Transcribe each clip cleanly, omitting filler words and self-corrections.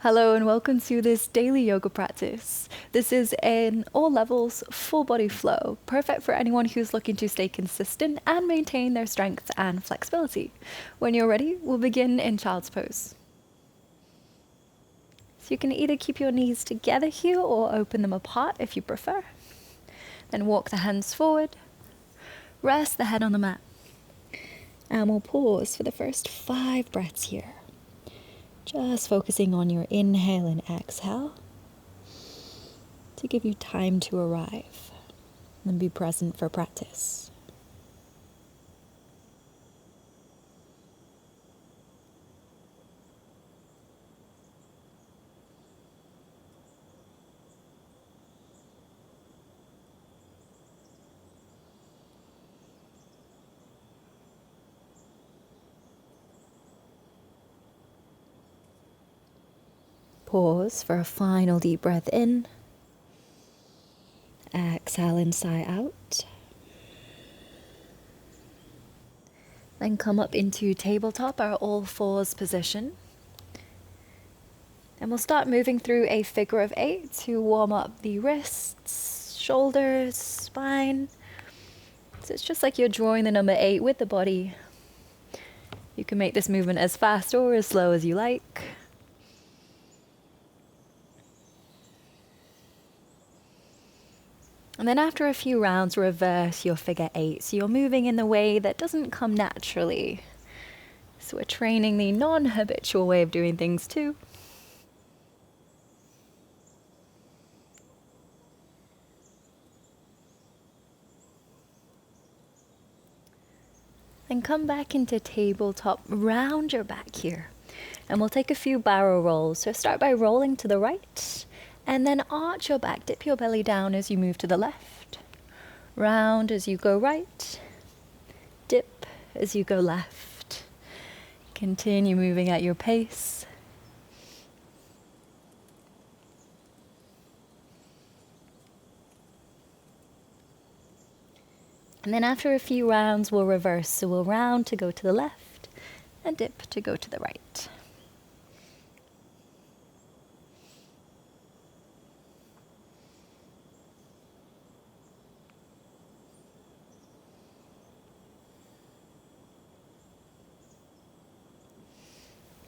Hello and welcome to this daily yoga practice. This is an all levels full body flow, perfect for anyone who's looking to stay consistent and maintain their strength and flexibility. When you're ready, we'll begin in child's pose. So you can either keep your knees together here or open them apart if you prefer. Then walk the hands forward, rest the head on the mat. And we'll pause for the first 5 breaths here. Just focusing on your inhale and exhale to give you time to arrive and be present for practice. Pause for a final deep breath in. Exhale and sigh out. Then come up into tabletop, our all fours position. And we'll start moving through a figure of 8 to warm up the wrists, shoulders, spine. So it's just like you're drawing the number 8 with the body. You can make this movement as fast or as slow as you like. And then after a few rounds, reverse your figure 8. So you're moving in the way that doesn't come naturally. So we're training the non-habitual way of doing things too. Then come back into tabletop, round your back here. And we'll take a few barrel rolls. So start by rolling to the right. And then arch your back, dip your belly down as you move to the left. Round as you go right. Dip as you go left. Continue moving at your pace. And then after a few rounds, we'll reverse. So we'll round to go to the left and dip to go to the right.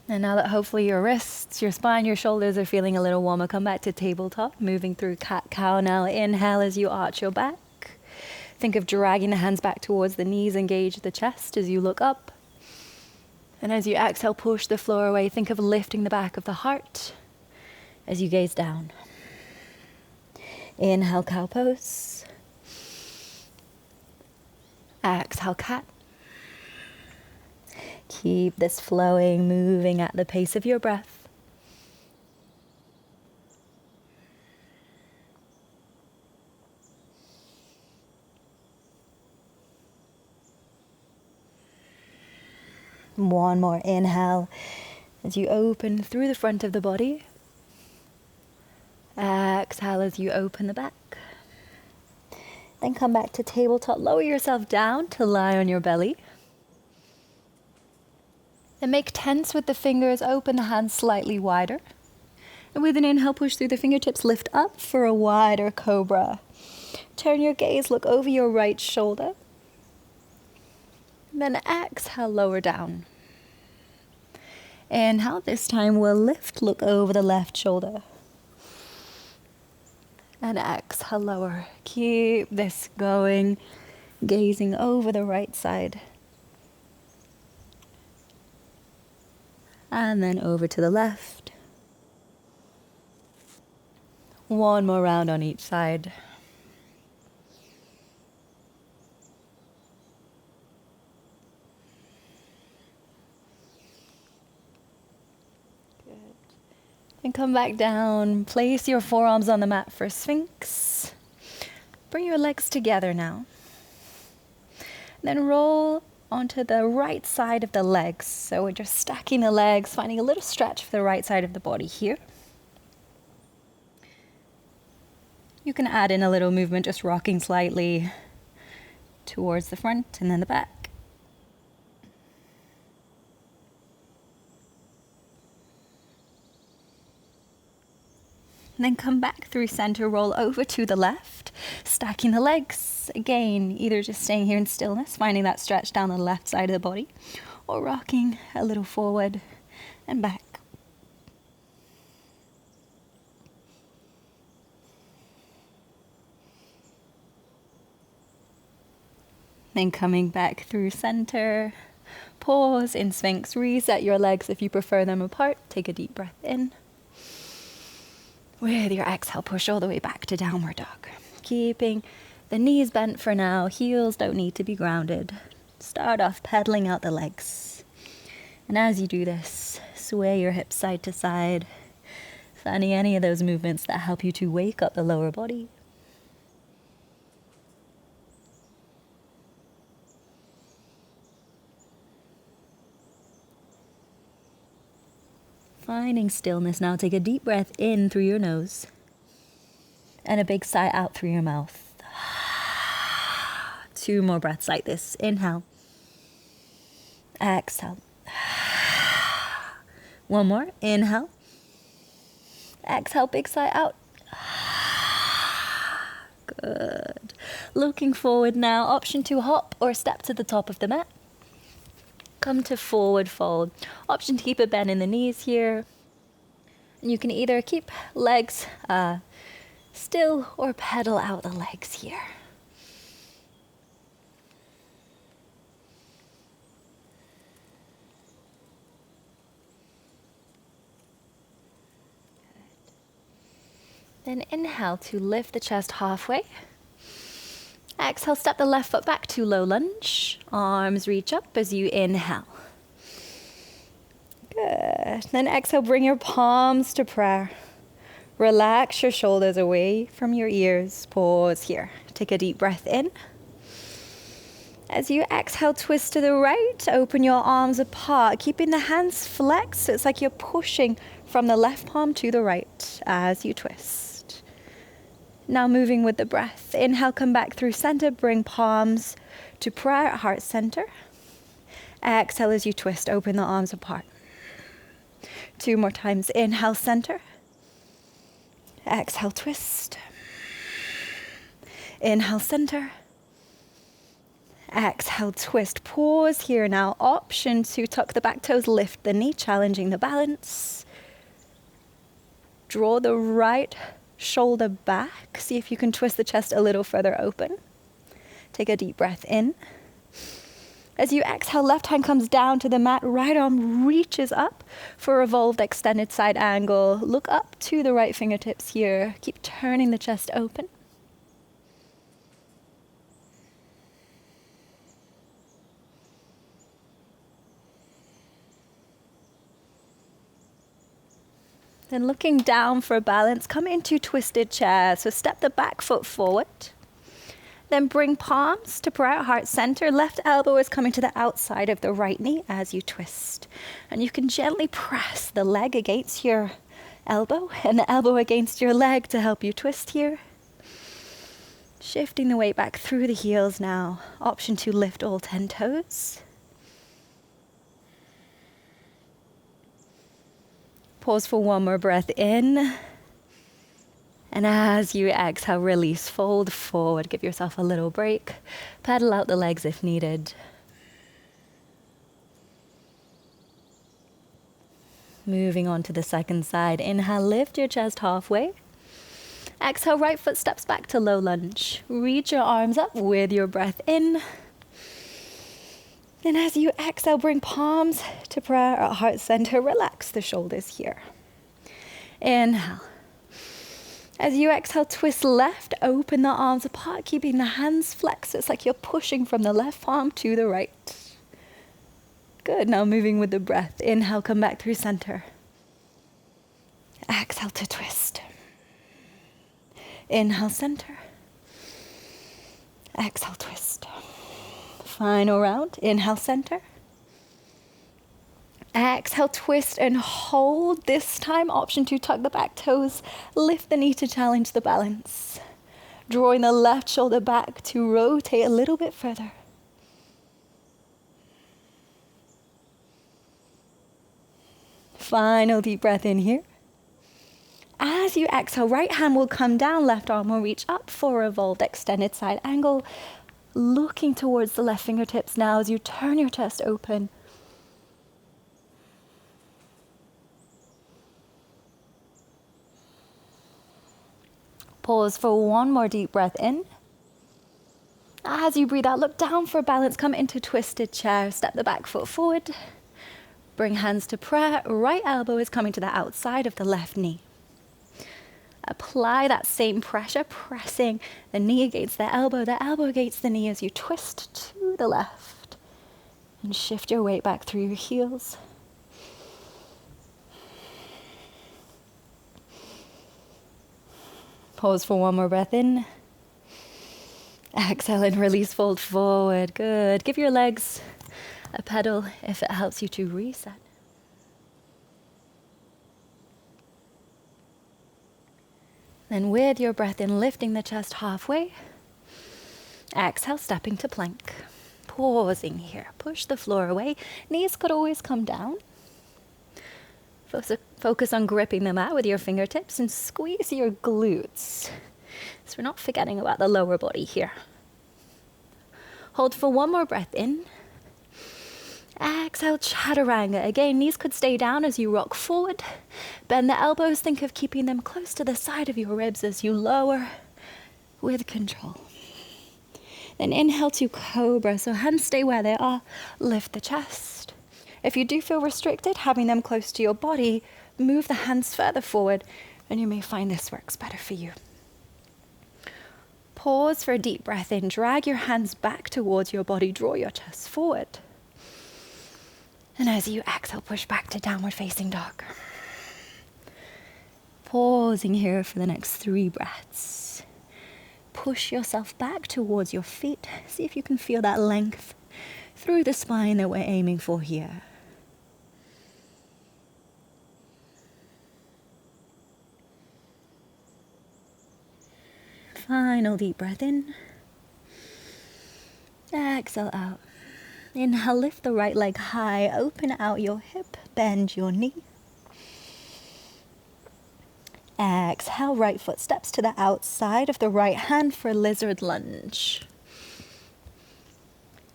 And now that hopefully your wrists, your spine, your shoulders are feeling a little warmer, come back to tabletop, moving through cat-cow now. Inhale as you arch your back. Think of dragging the hands back towards the knees, engage the chest as you look up. And as you exhale, push the floor away. Think of lifting the back of the heart as you gaze down. Inhale, cow pose. Exhale, cat. Keep this flowing, moving at the pace of your breath. One more inhale as you open through the front of the body. Exhale as you open the back. Then come back to tabletop. Lower yourself down to lie on your belly. And make tense with the fingers, open the hands slightly wider. And with an inhale, push through the fingertips, lift up for a wider cobra. Turn your gaze, look over your right shoulder. And then exhale, lower down. Inhale, this time we'll lift, look over the left shoulder. And exhale, lower. Keep this going, gazing over the right side. And then over to the left. One more round on each side. Good. And come back down. Place your forearms on the mat for sphinx. Bring your legs together now. Then roll onto the right side of the legs. So we're just stacking the legs, finding a little stretch for the right side of the body here. You can add in a little movement, just rocking slightly towards the front and then the back. Then come back through center, roll over to the left, stacking the legs. Again, either just staying here in stillness, finding that stretch down the left side of the body, or rocking a little forward and back. Then coming back through center, pause in sphinx, reset your legs if you prefer them apart. Take a deep breath in. With your exhale, push all the way back to downward dog. Keeping the knees bent for now, heels don't need to be grounded. Start off pedaling out the legs. And as you do this, sway your hips side to side, finding any of those movements that help you to wake up the lower body. Finding stillness now, take a deep breath in through your nose and a big sigh out through your mouth. 2 more breaths like this. Inhale. Exhale. 1 more. Inhale. Exhale, big sigh out. Good. Looking forward now. Option to hop or step to the top of the mat. Come to forward fold. Option to keep a bend in the knees here. And you can either keep legs still or pedal out the legs here. Then inhale to lift the chest halfway. Exhale, step the left foot back to low lunge. Arms reach up as you inhale. Good. Then exhale, bring your palms to prayer. Relax your shoulders away from your ears. Pause here. Take a deep breath in. As you exhale, twist to the right. Open your arms apart, keeping the hands flexed. So it's like you're pushing from the left palm to the right as you twist. Now moving with the breath. Inhale, come back through center. Bring palms to prayer at heart center. Exhale as you twist. Open the arms apart. 2 more times. Inhale, center. Exhale, twist. Inhale, center. Exhale, twist. Pause here now. Option to tuck the back toes, lift the knee, challenging the balance. Draw the right shoulder back. See if you can twist the chest a little further open. Take a deep breath in. As you exhale, left hand comes down to the mat, right arm reaches up for revolved extended side angle. Look up to the right fingertips here. Keep turning the chest open. Then looking down for balance, come into twisted chair. So step the back foot forward. Then bring palms to prayer at heart center. Left elbow is coming to the outside of the right knee as you twist. And you can gently press the leg against your elbow and the elbow against your leg to help you twist here. Shifting the weight back through the heels now. Option to lift all 10 toes. Pause for 1 more breath in. And as you exhale, release, fold forward. Give yourself a little break. Pedal out the legs if needed. Moving on to the second side. Inhale, lift your chest halfway. Exhale, right foot steps back to low lunge. Reach your arms up with your breath in. And as you exhale, bring palms to prayer at heart center. Relax the shoulders here. Inhale. As you exhale, twist left, open the arms apart, keeping the hands flexed. It's like you're pushing from the left palm to the right. Good, now moving with the breath. Inhale, come back through center. Exhale to twist. Inhale, center. Exhale, twist. Final round. Inhale, center. Exhale, twist and hold. This time, option to tuck the back toes. Lift the knee to challenge the balance. Drawing the left shoulder back to rotate a little bit further. Final deep breath in here. As you exhale, right hand will come down, left arm will reach up for a revolved extended side angle, looking towards the left fingertips now as you turn your chest open. Pause for one more deep breath in. As you breathe out, look down for balance, come into twisted chair, step the back foot forward, bring hands to prayer, right elbow is coming to the outside of the left knee. Apply that same pressure, pressing the knee against the elbow against the knee as you twist to the left and shift your weight back through your heels. Pause for one more breath in. Exhale and release, fold forward. Good. Give your legs a pedal if it helps you to reset. Then with your breath in, lifting the chest halfway. Exhale, stepping to plank. Pausing here. Push the floor away. Knees could always come down. Focus on gripping the mat with your fingertips and squeeze your glutes. So we're not forgetting about the lower body here. Hold for one more breath in. Exhale, chaturanga. Again, knees could stay down as you rock forward. Bend the elbows. Think of keeping them close to the side of your ribs as you lower with control. Then inhale to cobra. So hands stay where they are. Lift the chest. If you do feel restricted, having them close to your body, move the hands further forward, and you may find this works better for you. Pause for a deep breath in. Drag your hands back towards your body. Draw your chest forward. And as you exhale, push back to downward facing dog. Pausing here for the next 3 breaths. Push yourself back towards your feet. See if you can feel that length through the spine that we're aiming for here. Final deep breath in. Exhale out. Inhale, lift the right leg high, open out your hip, bend your knee. Exhale, right foot steps to the outside of the right hand for lizard lunge.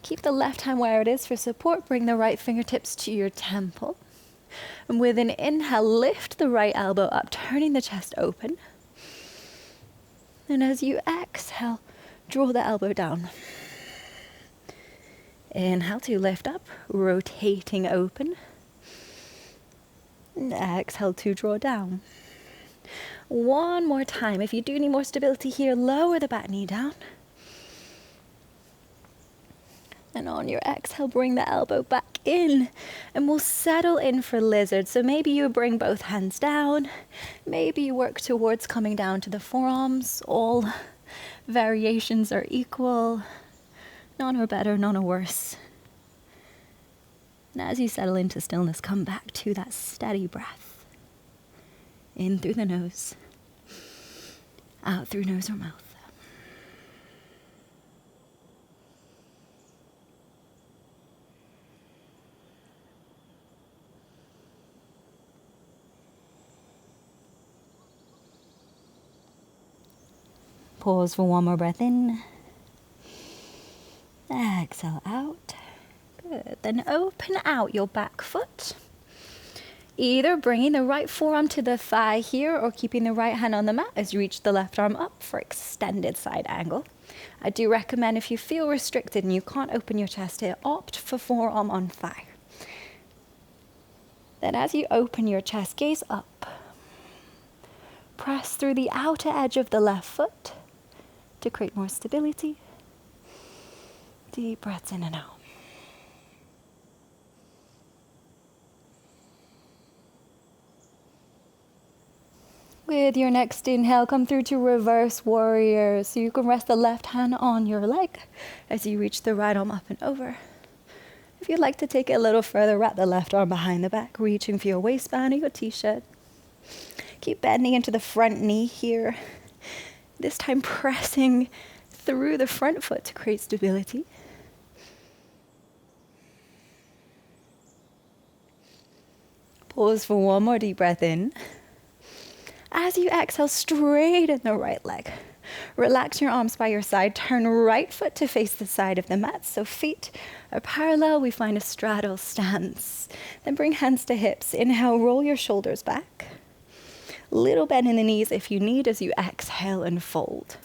Keep the left hand where it is for support. Bring the right fingertips to your temple. And with an inhale, lift the right elbow up, turning the chest open. And as you exhale, draw the elbow down. Inhale to lift up, rotating open. And exhale to draw down. One more time. If you do need more stability here, lower the back knee down. And on your exhale, bring the elbow back in. And we'll settle in for lizard. So maybe you bring both hands down. Maybe you work towards coming down to the forearms. All variations are equal. None are better, none are worse. And as you settle into stillness, come back to that steady breath. In through the nose. Out through nose or mouth. Pause for one more breath in. Exhale out. Good. Then open out your back foot. Either bringing the right forearm to the thigh here or keeping the right hand on the mat as you reach the left arm up for extended side angle. I do recommend if you feel restricted and you can't open your chest here, opt for forearm on thigh. Then as you open your chest, gaze up. Press through the outer edge of the left foot to create more stability. Deep breaths in and out. With your next inhale, come through to reverse warrior. So you can rest the left hand on your leg as you reach the right arm up and over. If you'd like to take it a little further, wrap the left arm behind the back, reaching for your waistband or your t-shirt. Keep bending into the front knee here. This time pressing through the front foot to create stability. Pause for one more deep breath in. As you exhale, straighten the right leg. Relax your arms by your side. Turn right foot to face the side of the mat. So feet are parallel. We find a straddle stance. Then bring hands to hips. Inhale, roll your shoulders back. Little bend in the knees if you need as you exhale and fold.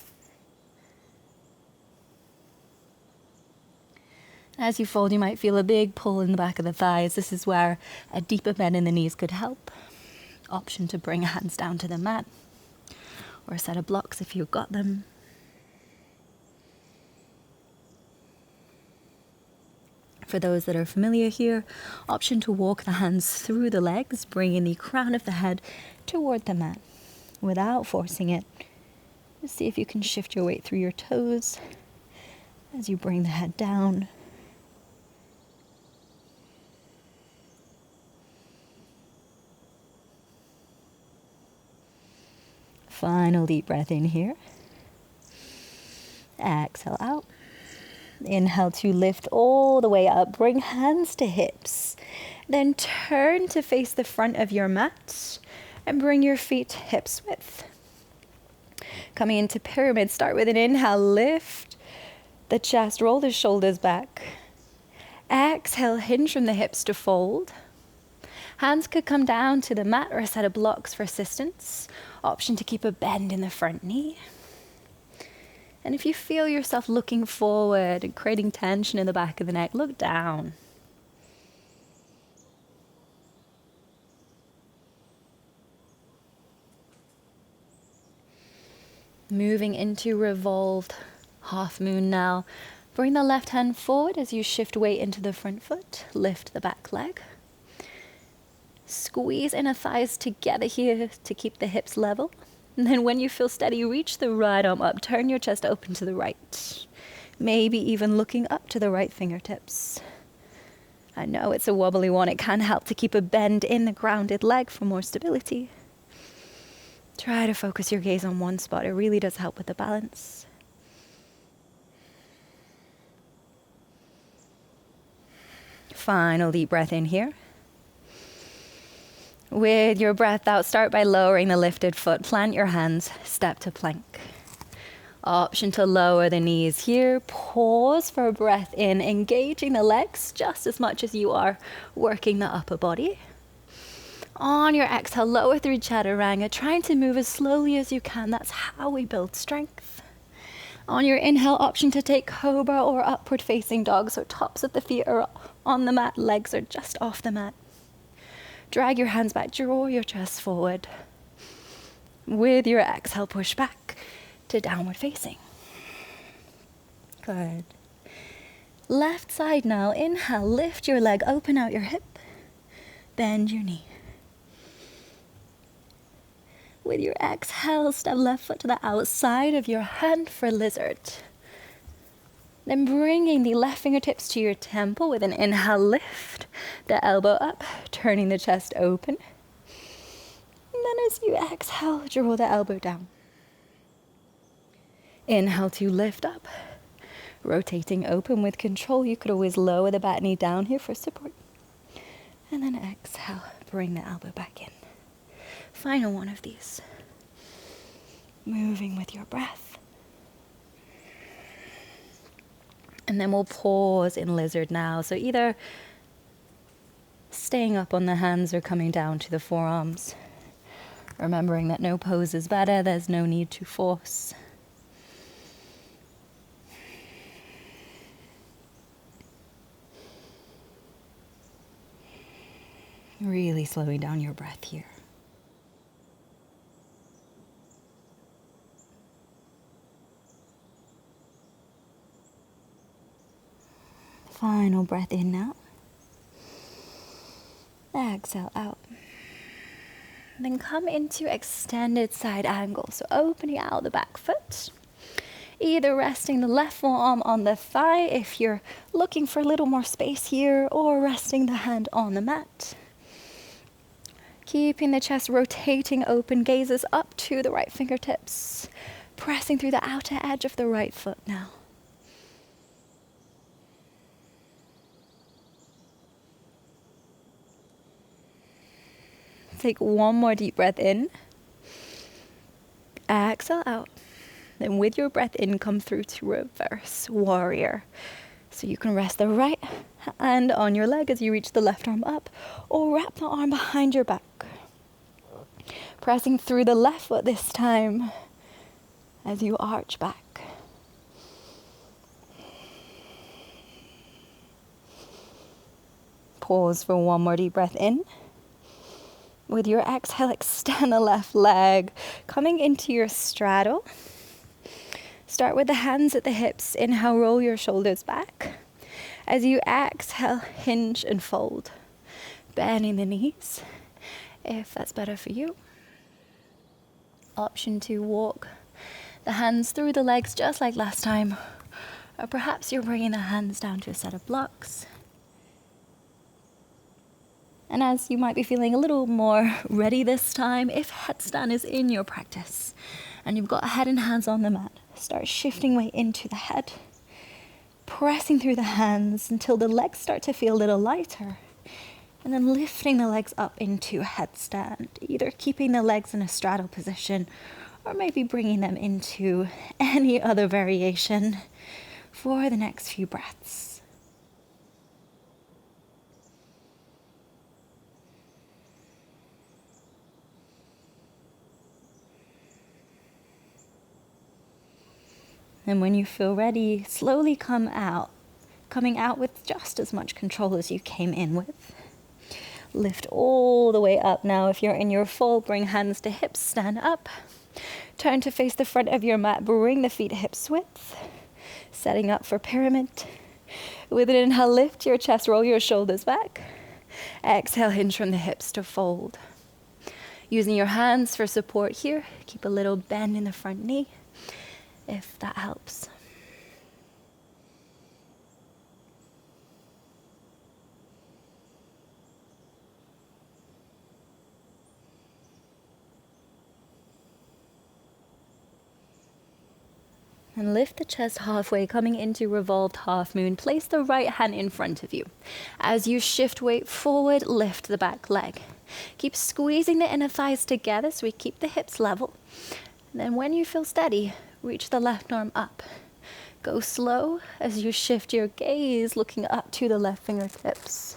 As you fold, you might feel a big pull in the back of the thighs. This is where a deeper bend in the knees could help. Option to bring hands down to the mat, or a set of blocks if you've got them. For those that are familiar here, option to walk the hands through the legs, bringing the crown of the head toward the mat without forcing it. Just see if you can shift your weight through your toes as you bring the head down. Final deep breath in here. Exhale out. Inhale to lift all the way up. Bring hands to hips. Then turn to face the front of your mat and bring your feet hips width. Coming into pyramid, start with an inhale. Lift the chest, roll the shoulders back. Exhale, hinge from the hips to fold. Hands could come down to the mat or a set of blocks for assistance. Option to keep a bend in the front knee. And if you feel yourself looking forward and creating tension in the back of the neck, look down. Moving into revolved half moon now. Bring the left hand forward as you shift weight into the front foot. Lift the back leg. Squeeze inner thighs together here to keep the hips level. And then when you feel steady, reach the right arm up. Turn your chest open to the right. Maybe even looking up to the right fingertips. I know it's a wobbly one. It can help to keep a bend in the grounded leg for more stability. Try to focus your gaze on one spot. It really does help with the balance. Final deep breath in here. With your breath out, start by lowering the lifted foot. Plant your hands, step to plank. Option to lower the knees here. Pause for a breath in, engaging the legs just as much as you are working the upper body. On your exhale, lower through chaturanga, trying to move as slowly as you can. That's how we build strength. On your inhale, option to take cobra or upward facing dog. So tops of the feet are on the mat, legs are just off the mat. Drag your hands back, draw your chest forward. With your exhale, push back to downward facing. Good. Left side now. Inhale, lift your leg, open out your hip, bend your knee. With your exhale, step left foot to the outside of your hand for lizard. Then bringing the left fingertips to your temple with an inhale, lift the elbow up, turning the chest open. And then as you exhale, draw the elbow down. Inhale to lift up, rotating open with control. You could always lower the back knee down here for support. And then exhale, bring the elbow back in. Final one of these. Moving with your breath. And then we'll pause in lizard now. So either staying up on the hands or coming down to the forearms. Remembering that no pose is better, there's no need to force. Really slowing down your breath here. Final breath in now. Exhale out. Then come into extended side angle. So opening out the back foot. Either resting the left forearm on the thigh if you're looking for a little more space here, or resting the hand on the mat. Keeping the chest rotating open, gazes up to the right fingertips. Pressing through the outer edge of the right foot now. Take one more deep breath in. Exhale out. Then with your breath in, come through to reverse warrior. So you can rest the right hand on your leg as you reach the left arm up, or wrap the arm behind your back. Pressing through the left foot this time as you arch back. Pause for one more deep breath in. With your exhale, extend the left leg, coming into your straddle. Start with the hands at the hips. Inhale, roll your shoulders back. As you exhale, hinge and fold. Bending the knees, if that's better for you. Option to walk the hands through the legs just like last time. Or perhaps you're bringing the hands down to a set of blocks. And as you might be feeling a little more ready this time, if headstand is in your practice and you've got head and hands on the mat, start shifting weight into the head, pressing through the hands until the legs start to feel a little lighter, and then lifting the legs up into a headstand, either keeping the legs in a straddle position or maybe bringing them into any other variation for the next few breaths. And when you feel ready, slowly coming out with just as much control as you came in with. Lift all the way up. Now, if you're in your full, bring hands to hips, stand up. Turn to face the front of your mat, bring the feet hips width. Setting up for pyramid. With an inhale, lift your chest, roll your shoulders back. Exhale, hinge from the hips to fold. Using your hands for support here, keep a little bend in the front knee, if that helps. And lift the chest halfway, coming into revolved half moon. Place the right hand in front of you. As you shift weight forward, lift the back leg. Keep squeezing the inner thighs together so we keep the hips level. And then when you feel steady, reach the left arm up. Go slow as you shift your gaze, looking up to the left fingertips.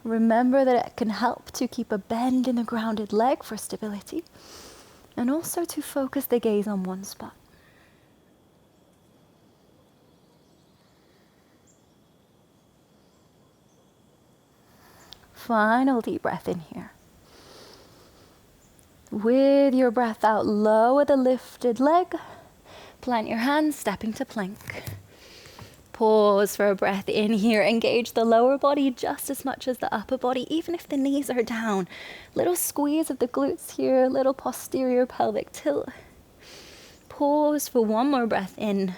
Remember that it can help to keep a bend in the grounded leg for stability, and also to focus the gaze on one spot. Final deep breath in here. With your breath out, lower the lifted leg. Plant your hands, stepping to plank. Pause for a breath in here. Engage the lower body just as much as the upper body, even if the knees are down. Little squeeze of the glutes here, little posterior pelvic tilt. Pause for one more breath in.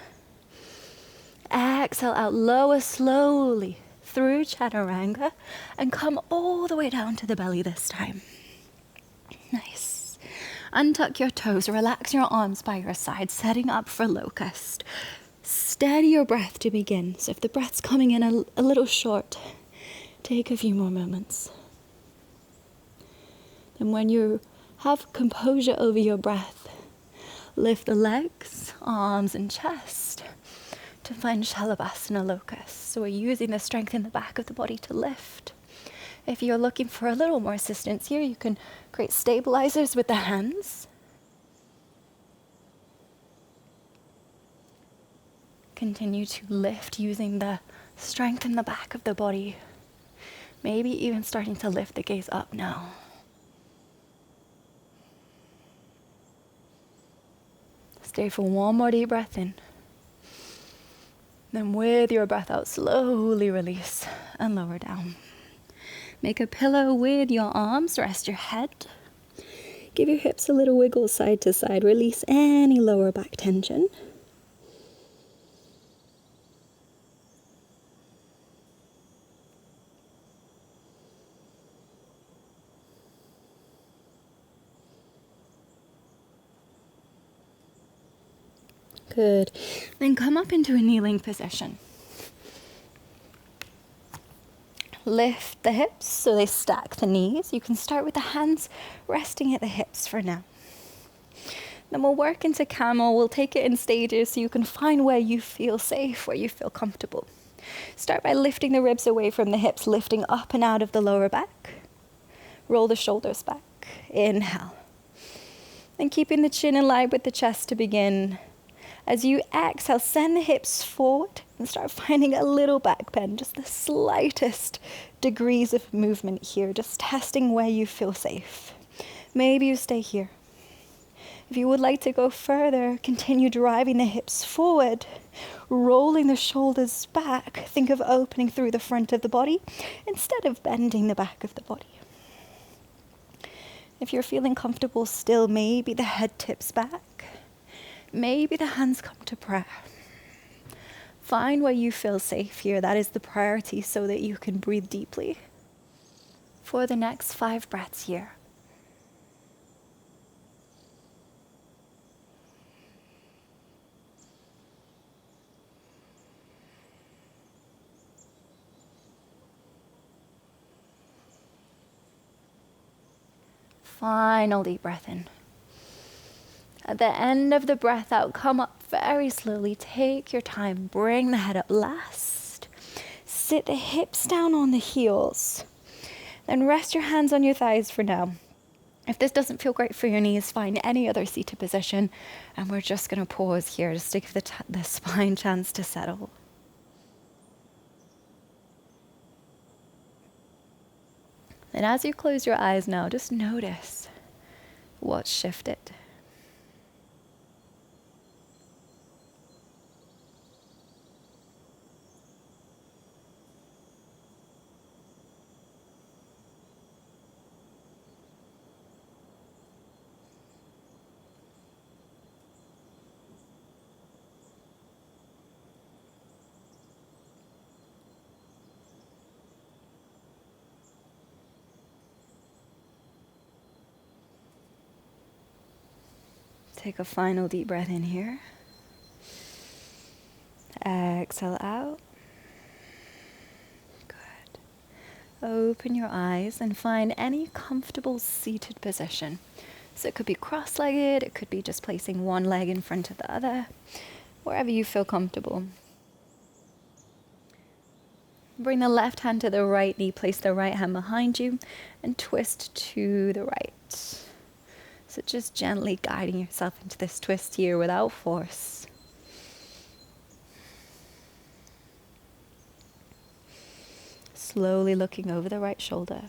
Exhale out, lower slowly through chaturanga and come all the way down to the belly this time. Nice. Untuck your toes, relax your arms by your side, setting up for locust. Steady your breath to begin. So if the breath's coming in a little short, take a few more moments. And when you have composure over your breath, lift the legs, arms and chest to find Savasana locust. So we're using the strength in the back of the body to lift. If you're looking for a little more assistance here, you can create stabilizers with the hands. Continue to lift using the strength in the back of the body. Maybe even starting to lift the gaze up now. Stay for one more deep breath in. Then with your breath out, slowly release and lower down. Make a pillow with your arms, rest your head. Give your hips a little wiggle side to side. Release any lower back tension. Good. Then come up into a kneeling position. Lift the hips so they stack the knees. You can start with the hands resting at the hips for now. Then we'll work into Camel. We'll take it in stages so you can find where you feel safe, where you feel comfortable. Start by lifting the ribs away from the hips, lifting up and out of the lower back. Roll the shoulders back. Inhale. And keeping the chin in line with the chest to begin. As you exhale, send the hips forward and start finding a little back bend, just the slightest degrees of movement here, just testing where you feel safe. Maybe you stay here. If you would like to go further, continue driving the hips forward, rolling the shoulders back. Think of opening through the front of the body instead of bending the back of the body. If you're feeling comfortable still, maybe the head tips back. Maybe the hands come to prayer. Find where you feel safe here. That is the priority so that you can breathe deeply for the next 5 breaths here. Final deep breath in. At the end of the breath out, come up very slowly. Take your time. Bring the head up last. Sit the hips down on the heels. Then rest your hands on your thighs for now. If this doesn't feel great for your knees, find any other seated position. And we're just going to pause here just to give the spine a chance to settle. And as you close your eyes now, just notice what's shifted. Take a final deep breath in here. Exhale out. Good. Open your eyes and find any comfortable seated position. So it could be cross-legged, it could be just placing one leg in front of the other, wherever you feel comfortable. Bring the left hand to the right knee, place the right hand behind you, and twist to the right. So just gently guiding yourself into this twist here without force. Slowly looking over the right shoulder.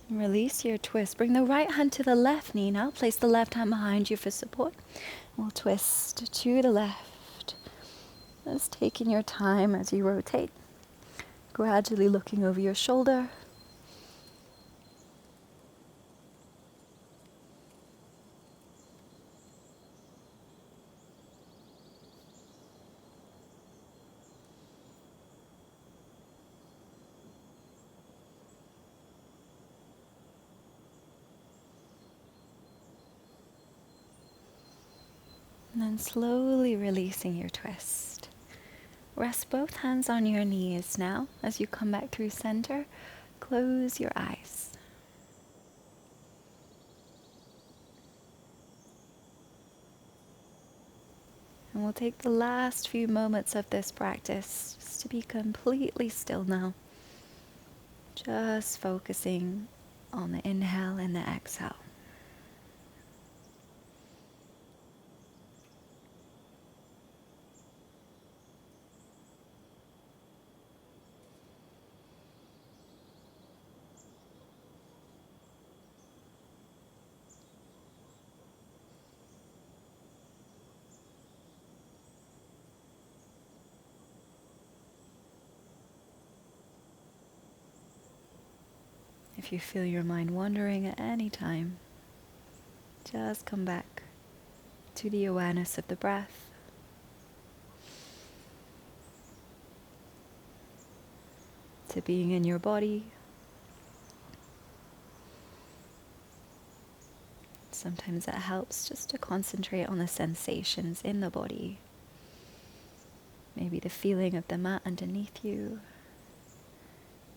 Release your twist. Bring the right hand to the left knee now. Place the left hand behind you for support. We'll twist to the left. Just taking your time as you rotate. Gradually looking over your shoulder. And then slowly releasing your twist. Rest both hands on your knees now. As you come back through center, close your eyes. And we'll take the last few moments of this practice just to be completely still now. Just focusing on the inhale and the exhale. If you feel your mind wandering at any time, just come back to the awareness of the breath. To being in your body. Sometimes it helps just to concentrate on the sensations in the body. Maybe the feeling of the mat underneath you,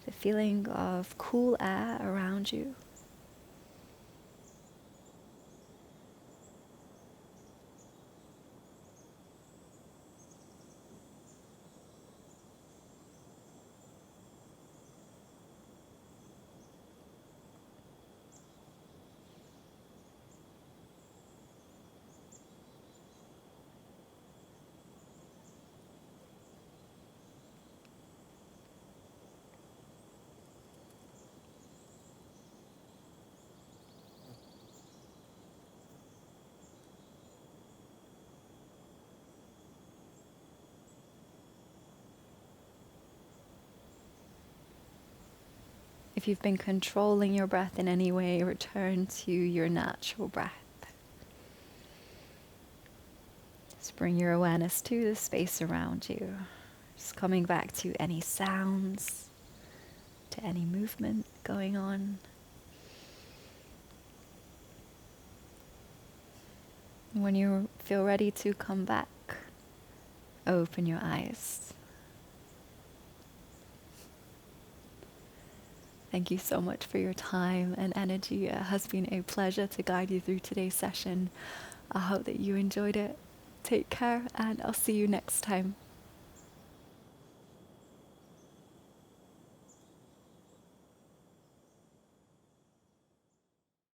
the feeling of cool air around you. If you've been controlling your breath in any way, return to your natural breath. Just bring your awareness to the space around you. Just coming back to any sounds, to any movement going on. When you feel ready to come back, open your eyes. Thank you so much for your time and energy. It has been a pleasure to guide you through today's session. I hope that you enjoyed it. Take care, and I'll see you next time.